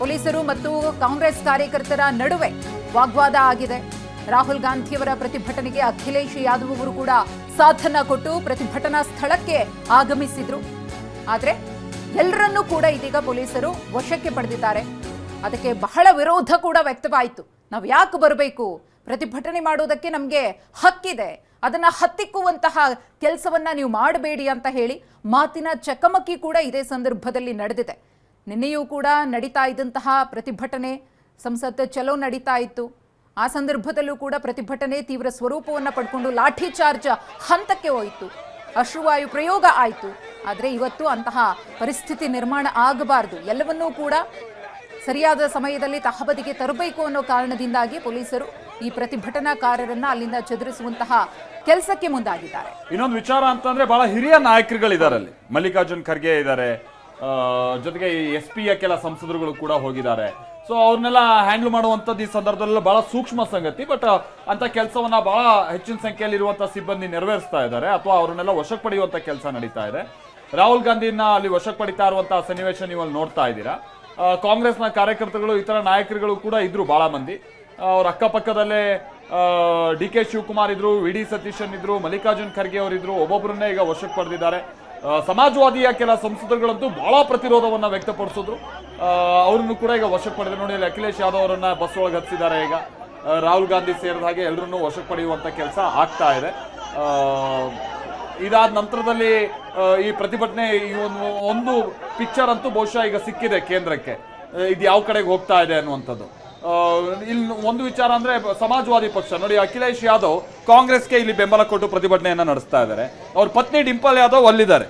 ಪೊಲೀಸರು ಮತ್ತು ಕಾಂಗ್ರೆಸ್ ಕಾರ್ಯಕರ್ತರ ನಡುವೆ ವಾಗ್ವಾದ ಆಗಿದೆ. ರಾಹುಲ್ ಗಾಂಧಿಯವರ ಪ್ರತಿಭಟನೆಗೆ ಅಖಿಲೇಶ್ ಯಾದವ್ ಅವರು ಕೂಡ ಸಾಥನ್ನ ಕೊಟ್ಟು ಪ್ರತಿಭಟನಾ ಸ್ಥಳಕ್ಕೆ ಆಗಮಿಸಿದ್ರು. ಆದರೆ ಎಲ್ಲರನ್ನೂ ಕೂಡ ಇದೀಗ ಪೊಲೀಸರು ವಶಕ್ಕೆ ಪಡೆದಿದ್ದಾರೆ. ಅದಕ್ಕೆ ಬಹಳ ವಿರೋಧ ಕೂಡ ವ್ಯಕ್ತವಾಯಿತು. ನಾವು ಯಾಕೆ ಬರಬೇಕು, ಪ್ರತಿಭಟನೆ ಮಾಡೋದಕ್ಕೆ ನಮಗೆ ಹಕ್ಕಿದೆ, ಅದನ್ನ ಹತ್ತಿಕ್ಕುವಂತಹ ಕೆಲಸವನ್ನ ನೀವು ಮಾಡಬೇಡಿ ಅಂತ ಹೇಳಿ ಮಾತಿನ ಚಕಮಕಿ ಕೂಡ ಇದೇ ಸಂದರ್ಭದಲ್ಲಿ ನಡೆದಿದೆ. ನಿನ್ನೆಯೂ ಕೂಡ ನಡೀತಾ ಇದ್ದಂತಹ ಪ್ರತಿಭಟನೆ ಸಂಸತ್ ಚಲೋ ನಡೀತಾ ಇತ್ತು. ಆ ಸಂದರ್ಭದಲ್ಲೂ ಕೂಡ ಪ್ರತಿಭಟನೆ ತೀವ್ರ ಸ್ವರೂಪವನ್ನು ಪಡ್ಕೊಂಡು ಲಾಠಿ ಚಾರ್ಜ್ ಹಂತಕ್ಕೆ ಹೋಯಿತು, ಅಶ್ರುವಾಯು ಪ್ರಯೋಗ ಆಯಿತು. ಆದರೆ ಇವತ್ತು ಅಂತಹ ಪರಿಸ್ಥಿತಿ ನಿರ್ಮಾಣ ಆಗಬಾರದು, ಎಲ್ಲವನ್ನೂ ಕೂಡ ಸರಿಯಾದ ಸಮಯದಲ್ಲಿ ತಹಬದಿಗೆ ತರಬೇಕು ಅನ್ನೋ ಕಾರಣದಿಂದಾಗಿ ಪೊಲೀಸರು ಈ ಪ್ರತಿಭಟನಾಕಾರರನ್ನ ಅಲ್ಲಿಂದ ಚದುರಿಸುವಂತಹ ಕೆಲಸಕ್ಕೆ ಮುಂದಾಗಿದ್ದಾರೆ. ಇನ್ನೊಂದು ವಿಚಾರ ಅಂತಂದ್ರೆ ಬಹಳ ಹಿರಿಯ ನಾಯಕರುಗಳಿದ್ದಾರೆ ಅಲ್ಲಿ. ಮಲ್ಲಿಕಾರ್ಜುನ್ ಖರ್ಗೆ ಇದ್ದಾರೆ, ಜೊತೆಗೆ SP ಯ ಕೆಲ ಸಂಸದರುಗಳು ಕೂಡ ಹೋಗಿದ್ದಾರೆ. ಸೊ ಅವ್ರನ್ನೆಲ್ಲ ಹ್ಯಾಂಡಲ್ ಮಾಡುವಂಥದ್ದು ಈ ಸಂದರ್ಭದಲ್ಲಿ ಬಹಳ ಸೂಕ್ಷ್ಮ ಸಂಗತಿ. ಬಟ್ ಅಂತ ಕೆಲಸವನ್ನ ಬಹಳ ಹೆಚ್ಚಿನ ಸಂಖ್ಯೆಯಲ್ಲಿ ಇರುವಂತಹ ಸಿಬ್ಬಂದಿ ನೆರವೇರಿಸ್ತಾ ಇದ್ದಾರೆ, ಅಥವಾ ಅವ್ರನ್ನೆಲ್ಲ ವಶಕ್ಕೆ ಪಡೆಯುವಂತ ಕೆಲಸ ನಡೀತಾ ಇದೆ. ರಾಹುಲ್ ಗಾಂಧಿನ ಅಲ್ಲಿ ವಶಕ್ಕೆ ಪಡಿತಾ ಇರುವಂತಹ ಸನ್ನಿವೇಶ ನೀವು ಅಲ್ಲಿ ನೋಡ್ತಾ ಇದ್ದೀರಾ. ಕಾಂಗ್ರೆಸ್ನ ಕಾರ್ಯಕರ್ತರುಗಳು, ಇತರ ನಾಯಕರುಗಳು ಕೂಡ ಇದ್ರು ಬಹಳ ಮಂದಿ. ಅವ್ರ ಅಕ್ಕಪಕ್ಕದಲ್ಲೇ DK ಶಿವಕುಮಾರ್ ಇದ್ರು, VD ಸತೀಶನ್ ಇದ್ರು, ಮಲ್ಲಿಕಾರ್ಜುನ್ ಖರ್ಗೆ ಅವರಿದ್ರು. ಒಬ್ಬೊಬ್ಬರನ್ನೇ ಈಗ ವಶಕ್ಕೆ ಪಡೆದಿದ್ದಾರೆ. ಸಮಾಜವಾದಿಯ ಕೆಲ ಸಂಸದರುಗಳಂತೂ ಬಹಳ ಪ್ರತಿರೋಧವನ್ನ ವ್ಯಕ್ತಪಡಿಸಿದ್ರು. ಅವ್ರನ್ನು ಕೂಡ ಈಗ ವಶಕ್ಕೆ ಪಡೆದ ನೋಡಿ. ಅಖಿಲೇಶ್ ಯಾದವ್ ಅವರನ್ನ ಬಸ್ ಒಳಗೆ ಹತ್ತಿದ್ದಾರೆ. ಈಗ ರಾಹುಲ್ ಗಾಂಧಿ ಸೇರಿದ ಹಾಗೆ ಎಲ್ಲರನ್ನೂ ವಶಕ್ಕೆ ಪಡೆಯುವಂತ ಕೆಲಸ ಆಗ್ತಾ ಇದೆ. ಇದಾದ ನಂತರದಲ್ಲಿ ಈ ಪ್ರತಿಭಟನೆ ಒಂದು ಪಿಕ್ಚರ್ ಅಂತೂ ಬಹುಶಃ ಈಗ ಸಿಕ್ಕಿದೆ ಕೇಂದ್ರಕ್ಕೆ, ಇದು ಯಾವ ಕಡೆಗೆ ಹೋಗ್ತಾ ಇದೆ ಅನ್ನುವಂಥದ್ದು. ಇಲ್ಲಿ ಒಂದು ವಿಚಾರ ಅಂದ್ರೆ ಸಮಾಜವಾದಿ ಪಕ್ಷ ನೋಡಿ, ಅಖಿಲೇಶ್ ಯಾದವ್ ಕಾಂಗ್ರೆಸ್ಗೆ ಇಲ್ಲಿ ಬೆಂಬಲ ಕೊಟ್ಟು ಪ್ರತಿಭಟನೆಯನ್ನ ನಡೆಸ್ತಾ ಇದ್ದಾರೆ. ಅವ್ರ ಪತ್ನಿ ಡಿಂಪಲ್ ಯಾದವ್ ಅಲ್ಲಿದ್ದಾರೆ,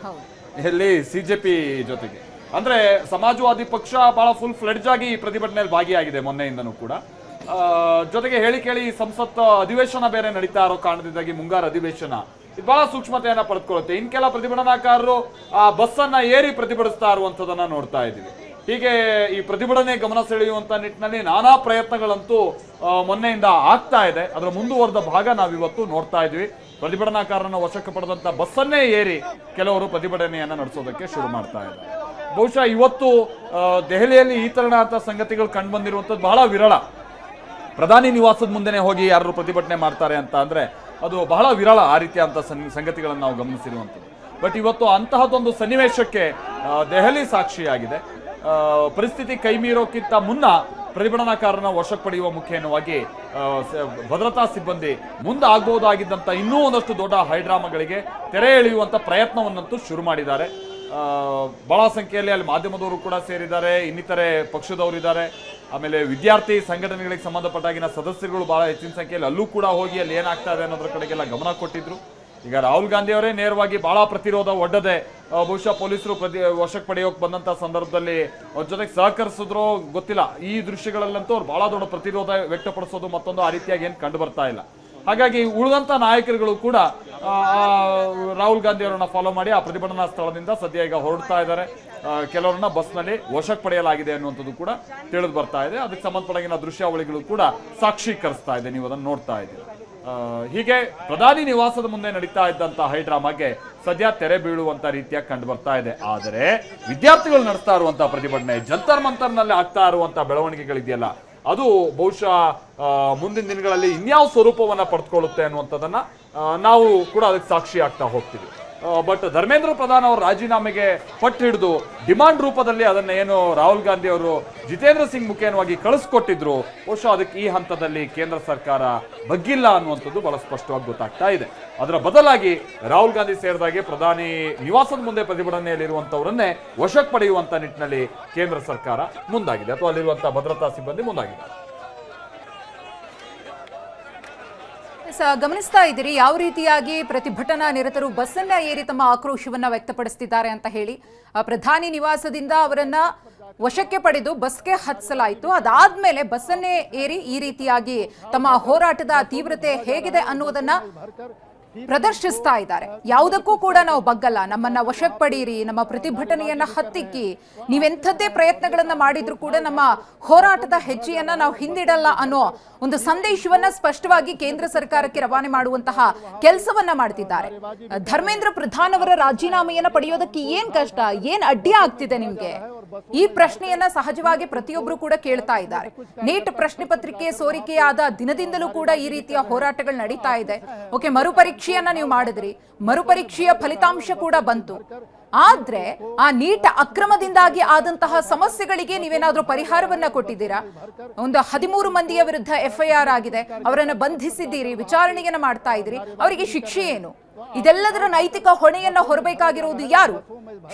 ಇಲ್ಲಿ CJP ಜೊತೆಗೆ. ಅಂದ್ರೆ ಸಮಾಜವಾದಿ ಪಕ್ಷ ಬಹಳ ಫುಲ್ ಫ್ಲೆಡ್ಜ್ ಆಗಿ ಈ ಪ್ರತಿಭಟನೆಯಲ್ಲಿ ಭಾಗಿಯಾಗಿದೆ ಮೊನ್ನೆಯಿಂದನೂ ಕೂಡ. ಜೊತೆಗೆ ಹೇಳಿ ಕೇಳಿ ಸಂಸತ್ ಅಧಿವೇಶನ ಬೇರೆ ನಡೀತಾ ಇರೋ ಕಾರಣದಿಂದಾಗಿ ಮುಂಗಾರು ಅಧಿವೇಶನ ಇದು ಬಹಳ ಸೂಕ್ಷ್ಮತೆಯನ್ನ ಪಡೆದುಕೊಳ್ಳುತ್ತೆ. ಇನ್ ಕೆಲ ಪ್ರತಿಭಟನಾಕಾರರು ಆ ಬಸ್ ಅನ್ನ ಏರಿ ಪ್ರತಿಭಟಿಸ್ತಾ ಇರುವಂತದನ್ನ ನೋಡ್ತಾ ಇದ್ದೀವಿ. ಹೀಗೆ ಈ ಪ್ರತಿಭಟನೆ ಗಮನ ಸೆಳೆಯುವಂತ ನಿಟ್ಟಿನಲ್ಲಿ ನಾನಾ ಪ್ರಯತ್ನಗಳಂತೂ ಮೊನ್ನೆಯಿಂದ ಆಗ್ತಾ ಇದೆ. ಅದರ ಮುಂದುವರೆದ ಭಾಗ ನಾವಿವತ್ತು ನೋಡ್ತಾ ಇದ್ವಿ. ಪ್ರತಿಭಟನಾಕಾರರನ್ನ ವಶಕ್ಕೆ ಪಡೆದಂತ ಬಸ್ಸನ್ನೇ ಏರಿ ಕೆಲವರು ಪ್ರತಿಭಟನೆಯನ್ನ ನಡೆಸೋದಕ್ಕೆ ಶುರು ಮಾಡ್ತಾ ಇದ್ದಾರೆ. ಬಹುಶಃ ಇವತ್ತು ದೆಹಲಿಯಲ್ಲಿ ಈ ತರನಾದ ಸಂಗತಿಗಳು ಕಂಡು ಬಂದಿರುವಂತದ್ದು ಬಹಳ ವಿರಳ. ಪ್ರಧಾನಿ ನಿವಾಸದ ಮುಂದೆನೆ ಹೋಗಿ ಯಾರು ಪ್ರತಿಭಟನೆ ಮಾಡ್ತಾರೆ ಅಂತ ಅಂದ್ರೆ ಅದು ಬಹಳ ವಿರಳ. ಆ ರೀತಿಯಾದಂಥ ಸಂಗತಿಗಳನ್ನು ನಾವು ಗಮನಿಸಿರುವಂಥದ್ದು. ಬಟ್ ಇವತ್ತು ಅಂತಹದೊಂದು ಸನ್ನಿವೇಶಕ್ಕೆ ದೆಹಲಿ ಸಾಕ್ಷಿಯಾಗಿದೆ. ಪರಿಸ್ಥಿತಿ ಕೈ ಮೀರೋಕ್ಕಿಂತ ಮುನ್ನ ಪ್ರತಿಭಟನಾಕಾರನ ವಶಕ್ಕೆ ಪಡೆಯುವ ಮುಖೇನವಾಗಿ ಭದ್ರತಾ ಸಿಬ್ಬಂದಿ ಮುಂದೆ ಆಗಬಹುದಾಗಿದ್ದಂಥ ಇನ್ನೂ ಒಂದಷ್ಟು ದೊಡ್ಡ ಹೈಡ್ರಾಮಾಗಳಿಗೆ ತೆರೆ ಎಳೆಯುವಂಥ ಪ್ರಯತ್ನವನ್ನಂತೂ ಶುರು ಮಾಡಿದ್ದಾರೆ. ಬಹಳ ಸಂಖ್ಯೆಯಲ್ಲಿ ಅಲ್ಲಿ ಮಾಧ್ಯಮದವರು ಕೂಡ ಸೇರಿದ್ದಾರೆ, ಇನ್ನಿತರೆ ಪಕ್ಷದವರಿದ್ದಾರೆ, ಆಮೇಲೆ ವಿದ್ಯಾರ್ಥಿ ಸಂಘಟನೆಗಳಿಗೆ ಸಂಬಂಧಪಟ್ಟಾಗಿನ ಸದಸ್ಯರುಗಳು ಬಹಳ ಹೆಚ್ಚಿನ ಸಂಖ್ಯೆಯಲ್ಲಿ ಅಲ್ಲೂ ಕೂಡ ಹೋಗಿ ಅಲ್ಲಿ ಏನಾಗ್ತಾ ಇದೆ ಅನ್ನೋದ್ರ ಕಡೆಗೆಲ್ಲ ಗಮನ ಕೊಟ್ಟಿದ್ರು. ಈಗ ರಾಹುಲ್ ಗಾಂಧಿ ಅವರೇ ನೇರವಾಗಿ ಬಹಳ ಪ್ರತಿರೋಧ ಒಡ್ಡದೆ ಬಹುಶಃ ಪೊಲೀಸರು ವಶಕ್ಕೆ ಪಡೆಯೋಕೆ ಬಂದಂತ ಸಂದರ್ಭದಲ್ಲಿ ಅವ್ರ ಜೊತೆಗೆ ಸಹಕರಿಸಿದ್ರು ಗೊತ್ತಿಲ್ಲ. ಈ ದೃಶ್ಯಗಳಲ್ಲಂತೂ ಅವ್ರು ಬಹಳ ದೊಡ್ಡ ಪ್ರತಿರೋಧ ವ್ಯಕ್ತಪಡಿಸೋದು ಮತ್ತೊಂದು ಆ ರೀತಿಯಾಗಿ ಏನು ಕಂಡು ಬರ್ತಾ ಇಲ್ಲ. ಹಾಗಾಗಿ ಉಳಿದಂತ ನಾಯಕರುಗಳು ಕೂಡ ರಾಹುಲ್ ಗಾಂಧಿ ಅವರನ್ನ ಫಾಲೋ ಮಾಡಿ ಆ ಪ್ರತಿಭಟನಾ ಸ್ಥಳದಿಂದ ಸದ್ಯ ಈಗ ಹೊರಡ್ತಾ ಇದ್ದಾರೆ. ಕೆಲವರನ್ನ ಬಸ್ನಲ್ಲಿ ವಶಕ್ಕೆ ಪಡೆಯಲಾಗಿದೆ ಅನ್ನುವಂಥದ್ದು ಕೂಡ ತಿಳಿದು ಬರ್ತಾ ಇದೆ. ಅದಕ್ಕೆ ಸಂಬಂಧಪಟ್ಟ ದೃಶ್ಯಾವಳಿಗಳು ಕೂಡ ಸಾಕ್ಷೀಕರಿಸ್ತಾ ಇದೆ, ನೀವು ಅದನ್ನು ನೋಡ್ತಾ ಇದ್ದೀರಿ. ಹೀಗೆ ಪ್ರಧಾನಿ ನಿವಾಸದ ಮುಂದೆ ನಡೀತಾ ಇದ್ದಂತ ಹೈಡ್ರಾಮಾಗೆ ಸದ್ಯ ತೆರೆ ಬೀಳುವಂತ ರೀತಿಯಾಗಿ ಕಂಡು ಬರ್ತಾ ಇದೆ. ಆದರೆ ವಿದ್ಯಾರ್ಥಿಗಳು ನಡೆಸ್ತಾ ಇರುವಂತಹ ಪ್ರತಿಭಟನೆ, ಜಂತರ್ ಮಂತರ್ನಲ್ಲಿ ಆಗ್ತಾ ಇರುವಂತಹ ಬೆಳವಣಿಗೆಗಳಿದೆಯಲ್ಲ, ಅದು ಬಹುಶಃ ಮುಂದಿನ ದಿನಗಳಲ್ಲಿ ಇನ್ಯಾವ ಸ್ವರೂಪವನ್ನ ಪಡೆದುಕೊಳ್ಳುತ್ತೆ ಅನ್ನುವಂಥದ್ದನ್ನ ನಾವು ಕೂಡ ಅದಕ್ಕೆ ಸಾಕ್ಷಿ ಆಗ್ತಾ ಹೋಗ್ತೀವಿ. ಬಟ್ ಧರ್ಮೇಂದ್ರ ಪ್ರಧಾನ್ ಅವರ ರಾಜೀನಾಮೆಗೆ ಪಟ್ಟು ಹಿಡಿದು ಡಿಮಾಂಡ್ ರೂಪದಲ್ಲಿ ಅದನ್ನ ಏನು ರಾಹುಲ್ ಗಾಂಧಿ ಅವರು ಜಿತೇಂದ್ರ ಸಿಂಗ್ ಮುಖೇನವಾಗಿ ಕಳಿಸ್ಕೊಟ್ಟಿದ್ರು, ಬಹುಶಃ ಅದಕ್ಕೆ ಈ ಹಂತದಲ್ಲಿ ಕೇಂದ್ರ ಸರ್ಕಾರ ಬಗ್ಗಿಲ್ಲ ಅನ್ನುವಂಥದ್ದು ಬಹಳ ಸ್ಪಷ್ಟವಾಗಿ ಗೊತ್ತಾಗ್ತಾ ಇದೆ. ಅದರ ಬದಲಾಗಿ ರಾಹುಲ್ ಗಾಂಧಿ ಸೇರಿದಾಗೆ ಪ್ರಧಾನಿ ನಿವಾಸದ ಮುಂದೆ ಪ್ರತಿಭಟನೆಯಲ್ಲಿರುವಂತವರನ್ನೇ ವಶಕ್ಕೆ ಪಡೆಯುವಂತ ನಿಟ್ಟಿನಲ್ಲಿ ಕೇಂದ್ರ ಸರ್ಕಾರ ಮುಂದಾಗಿದೆ, ಅಥವಾ ಅಲ್ಲಿರುವಂತಹ ಭದ್ರತಾ ಸಿಬ್ಬಂದಿ ಮುಂದಾಗಿದ್ದಾರೆ. ಗಮನಿಸ್ತಾ ಇದ್ದೀರಿ ಯಾವ ರೀತಿಯಾಗಿ ಪ್ರತಿಭಟನಾ ನಿರತರು ಬಸ್ಸನ್ನ ಏರಿ ತಮ್ಮ ಆಕ್ರೋಶವನ್ನ ವ್ಯಕ್ತಪಡಿಸುತ್ತಿದ್ದಾರೆ ಅಂತ ಹೇಳಿ. ಪ್ರಧಾನಿ ನಿವಾಸದಿಂದ ಅವರನ್ನ ವಶಕ್ಕೆ ಪಡೆದು ಬಸ್ಗೆ ಹತ್ತಿಸಲಾಯಿತು. ಅದಾದ್ಮೇಲೆ ಬಸ್ಸನ್ನೇ ಏರಿ ಈ ರೀತಿಯಾಗಿ ತಮ್ಮ ಹೋರಾಟದ ತೀವ್ರತೆ ಹೇಗಿದೆ ಅನ್ನೋದನ್ನ ಪ್ರದರ್ಶಿಸ್ತಾ ಇದ್ದಾರೆ. ಯಾವುದಕ್ಕೂ ಕೂಡ ನಾವು ಬಗ್ಗಲ್ಲ, ನಮ್ಮನ್ನ ವಶಕ್ಕೆ ಪಡೀರಿ, ನಮ್ಮ ಪ್ರತಿಭಟನೆಯನ್ನ ಹತ್ತಿಕ್ಕಿ, ನೀವೆಂಥದ್ದೇ ಪ್ರಯತ್ನಗಳನ್ನ ಮಾಡಿದ್ರು ಕೂಡ ನಮ್ಮ ಹೋರಾಟದ ಹೆಜ್ಜೆಯನ್ನ ನಾವು ಹಿಂದಿಡಲ್ಲ ಅನ್ನೋ ಒಂದು ಸಂದೇಶವನ್ನ ಸ್ಪಷ್ಟವಾಗಿ ಕೇಂದ್ರ ಸರ್ಕಾರಕ್ಕೆ ರವಾನೆ ಮಾಡುವಂತಹ ಕೆಲಸವನ್ನ ಮಾಡ್ತಿದ್ದಾರೆ. ಧರ್ಮೇಂದ್ರ ಪ್ರಧಾನ್ ಅವರ ರಾಜೀನಾಮೆಯನ್ನ ಪಡೆಯೋದಕ್ಕೆ ಏನ್ ಕಷ್ಟ, ಏನ್ ಅಡ್ಡಿ ಆಗ್ತಿದೆ ನಿಮ್ಗೆ? ಈ ಪ್ರಶ್ನೆಯನ್ನ ಸಹಜವಾಗಿ ಪ್ರತಿಯೊಬ್ಬರು ಕೂಡ ಕೇಳ್ತಾ ಇದ್ದಾರೆ. ನೀಟ್ ಪ್ರಶ್ನೆ ಪತ್ರಿಕೆ ಸೋರಿಕೆಯಾದ ದಿನದಿಂದಲೂ ಕೂಡ ಈ ರೀತಿಯ ಹೋರಾಟಗಳು ನಡೀತಾ ಇದೆ. ಓಕೆ, ಮರುಪರೀಕ್ಷೆಯನ್ನ ನೀವು ಮಾಡಿದ್ರಿ, ಮರುಪರೀಕ್ಷೆಯ ಫಲಿತಾಂಶ ಕೂಡ ಬಂತು. ಆದ್ರೆ ಆ ನೀಟ್ ಅಕ್ರಮದಿಂದಾಗಿ ಆದಂತಹ ಸಮಸ್ಯೆಗಳಿಗೆ ನೀವೇನಾದ್ರೂ ಪರಿಹಾರವನ್ನ ಕೊಟ್ಟಿದ್ದೀರಾ? ಒಂದು 13 ಮಂದಿಯ ವಿರುದ್ಧ FIR ಆಗಿದೆ, ಅವರನ್ನ ಬಂಧಿಸಿದ್ದೀರಿ, ವಿಚಾರಣೆಯನ್ನ ಮಾಡ್ತಾ ಇದ್ದೀರಿ, ಅವರಿಗೆ ಶಿಕ್ಷೆ ಏನು? ಇದೆಲ್ಲದರ ನೈತಿಕ ಹೊಣೆಯನ್ನ ಹೊರಬೇಕಾಗಿರುವುದು ಯಾರು?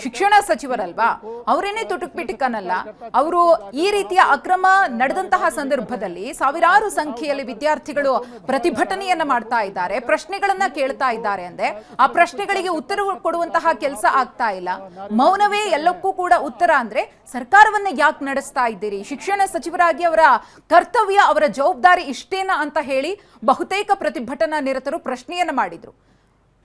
ಶಿಕ್ಷಣ ಸಚಿವರಲ್ವಾ? ಅವರೇನೇ ತುಟುಕ್ ಪಿಟುಕನಲ್ಲ. ಅವರು ಈ ರೀತಿಯ ಅಕ್ರಮ ನಡೆದಂತಹ ಸಂದರ್ಭದಲ್ಲಿ ಸಾವಿರಾರು ಸಂಖ್ಯೆಯಲ್ಲಿ ವಿದ್ಯಾರ್ಥಿಗಳು ಪ್ರತಿಭಟನೆಯನ್ನ ಮಾಡ್ತಾ ಇದ್ದಾರೆ, ಪ್ರಶ್ನೆಗಳನ್ನ ಕೇಳ್ತಾ ಇದ್ದಾರೆ. ಅಂದ್ರೆ ಆ ಪ್ರಶ್ನೆಗಳಿಗೆ ಉತ್ತರ ಕೊಡುವಂತಹ ಕೆಲಸ ಆಗ್ತಾ ಇಲ್ಲ. ಮೌನವೇ ಎಲ್ಲಕ್ಕೂ ಕೂಡ ಉತ್ತರ ಅಂದ್ರೆ ಸರ್ಕಾರವನ್ನ ಯಾಕೆ ನಡೆಸ್ತಾ ಇದ್ದೀರಿ? ಶಿಕ್ಷಣ ಸಚಿವರಾಗಿ ಅವರ ಕರ್ತವ್ಯ, ಅವರ ಜವಾಬ್ದಾರಿ ಇಷ್ಟೇನಾ ಅಂತ ಹೇಳಿ ಬಹುತೇಕ ಪ್ರತಿಭಟನಾ ನಿರತರು ಪ್ರಶ್ನೆಯನ್ನ ಮಾಡಿದ್ರು.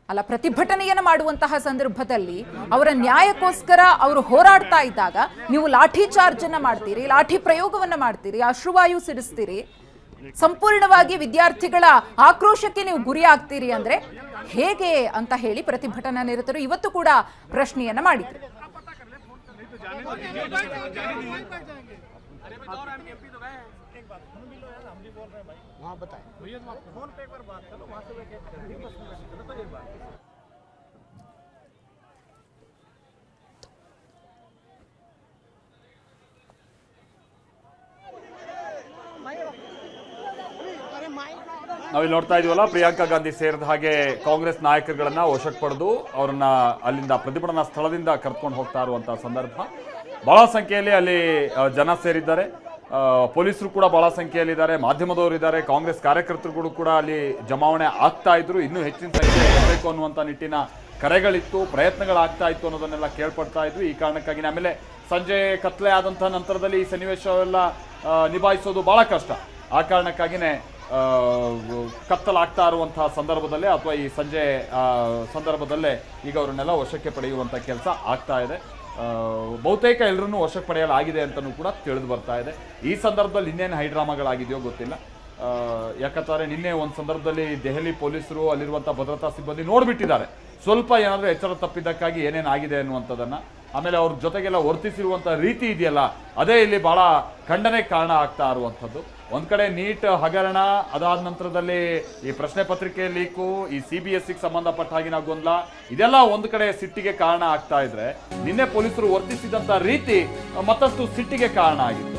ಅಲ್ಲ, ಪ್ರತಿಭಟನೆಯನ್ನು ಮಾಡುವಂತಹ ಸಂದರ್ಭದಲ್ಲಿ ಅವರ ನ್ಯಾಯಕ್ಕೋಸ್ಕರ ಅವರು ಹೋರಾಡ್ತಾ ಇದ್ದಾಗ ನೀವು ಲಾಠಿ ಚಾರ್ಜ್ ಅನ್ನ ಮಾಡ್ತೀರಿ, ಲಾಠಿ ಪ್ರಯೋಗವನ್ನ ಮಾಡ್ತೀರಿ, ಅಶ್ರುವಾಯು ಸಿಡಿಸ್ತೀರಿ, ಸಂಪೂರ್ಣವಾಗಿ ವಿದ್ಯಾರ್ಥಿಗಳ ಆಕ್ರೋಶಕ್ಕೆ ನೀವು ಗುರಿ ಆಗ್ತೀರಿ ಅಂದ್ರೆ ಹೇಗೆ ಅಂತ ಹೇಳಿ ಪ್ರತಿಭಟನಾ ನಿರತರು ಇವತ್ತು ಕೂಡ ಪ್ರಶ್ನೆಯನ್ನ ಮಾಡಿದ್ರು. ನಾವಿಲ್ಲಿ ನೋಡ್ತಾ ಇದೀವಲ್ಲ, ಪ್ರಿಯಾಂಕಾ ಗಾಂಧಿ ಸೇರಿದ ಹಾಗೆ ಕಾಂಗ್ರೆಸ್ ನಾಯಕರುಗಳನ್ನ ವಶಕ್ಕೆ ಪಡೆದು ಅವರನ್ನ ಅಲ್ಲಿಂದ ಪ್ರತಿಭಟನಾ ಸ್ಥಳದಿಂದ ಕರ್ಕೊಂಡು ಹೋಗ್ತಾ ಇರುವಂತಹ ಸಂದರ್ಭ. ಬಹಳ ಸಂಖ್ಯೆಯಲ್ಲಿ ಅಲ್ಲಿ ಜನ ಸೇರಿದ್ದಾರೆ, ಪೊಲೀಸರು ಕೂಡ ಬಹಳ ಸಂಖ್ಯೆಯಲ್ಲಿದ್ದಾರೆ, ಮಾಧ್ಯಮದವರು ಇದ್ದಾರೆ, ಕಾಂಗ್ರೆಸ್ ಕಾರ್ಯಕರ್ತರುಗಳು ಕೂಡ ಅಲ್ಲಿ ಜಮಾವಣೆ ಆಗ್ತಾ ಇದ್ರು. ಇನ್ನೂ ಹೆಚ್ಚಿನ ಸಂಖ್ಯೆ ಇರಬೇಕು ಅನ್ನುವಂಥ ನಿಟ್ಟಿನ ಕರೆಗಳಿತ್ತು, ಪ್ರಯತ್ನಗಳಾಗ್ತಾ ಇತ್ತು ಅನ್ನೋದನ್ನೆಲ್ಲ ಕೇಳ್ಪಡ್ತಾ ಇದ್ವಿ. ಈ ಕಾರಣಕ್ಕಾಗಿ ಆಮೇಲೆ ಸಂಜೆ ಕತ್ಲೆ ಆದಂತಹ ನಂತರದಲ್ಲಿ ಈ ಸನ್ನಿವೇಶವೆಲ್ಲ ನಿಭಾಯಿಸೋದು ಬಹಳ ಕಷ್ಟ. ಆ ಕಾರಣಕ್ಕಾಗಿನೇ ಕತ್ತಲಾಗ್ತಾ ಇರುವಂತಹ ಸಂದರ್ಭದಲ್ಲೇ ಅಥವಾ ಈ ಸಂಜೆ ಸಂದರ್ಭದಲ್ಲೇ ಈಗ ಅವರನ್ನೆಲ್ಲ ವಶಕ್ಕೆ ಪಡೆಯುವಂಥ ಕೆಲಸ ಆಗ್ತಾ ಇದೆ. ಬಹುತೇಕ ಎಲ್ಲರನ್ನೂ ವಶಕ್ಕೆ ಪಡೆಯಲಾಗಿದೆ ಅಂತಲೂ ಕೂಡ ತಿಳಿದು ಬರ್ತಾ ಇದೆ. ಈ ಸಂದರ್ಭದಲ್ಲಿ ಇನ್ನೇನು ಹೈಡ್ರಾಮಾಗಳಾಗಿದೆಯೋ ಗೊತ್ತಿಲ್ಲ. ಯಾಕಂತಾರೆ ನಿನ್ನೆ ಒಂದು ಸಂದರ್ಭದಲ್ಲಿ ದೆಹಲಿ ಪೊಲೀಸರು ಅಲ್ಲಿರುವಂಥ ಭದ್ರತಾ ಸಿಬ್ಬಂದಿ ನೋಡ್ಬಿಟ್ಟಿದ್ದಾರೆ ಸ್ವಲ್ಪ ಏನಾದರೂ ಎಚ್ಚರ ತಪ್ಪಿದ್ದಕ್ಕಾಗಿ ಏನೇನಾಗಿದೆ ಅನ್ನುವಂಥದ್ದನ್ನು. ಆಮೇಲೆ ಅವ್ರ ಜೊತೆಗೆಲ್ಲ ವರ್ತಿಸಿರುವಂಥ ರೀತಿ ಇದೆಯಲ್ಲ, ಅದೇ ಇಲ್ಲಿ ಬಹಳ ಖಂಡನೆ ಕಾರಣ ಆಗ್ತಾ ಇರುವಂಥದ್ದು. ಒಂದ್ ಕಡೆ ನೀಟ್ ಹಗರಣ, ಅದಾದ ನಂತರದಲ್ಲಿ ಈ ಪ್ರಶ್ನೆ ಪತ್ರಿಕೆ ಲೀಕು, ಈ CBSE ಸಂಬಂಧಪಟ್ಟ ಹಾಗಿನ ಗೊಂದಲ, ಇದೆಲ್ಲ ಒಂದು ಕಡೆ ಸಿಟ್ಟಿಗೆ ಕಾರಣ ಆಗ್ತಾ ಇದ್ರೆ, ನಿನ್ನೆ ಪೊಲೀಸರು ವರ್ತಿಸಿದಂತ ರೀತಿ ಮತ್ತಷ್ಟು ಸಿಟ್ಟಿಗೆ ಕಾರಣ ಆಗಿತ್ತು.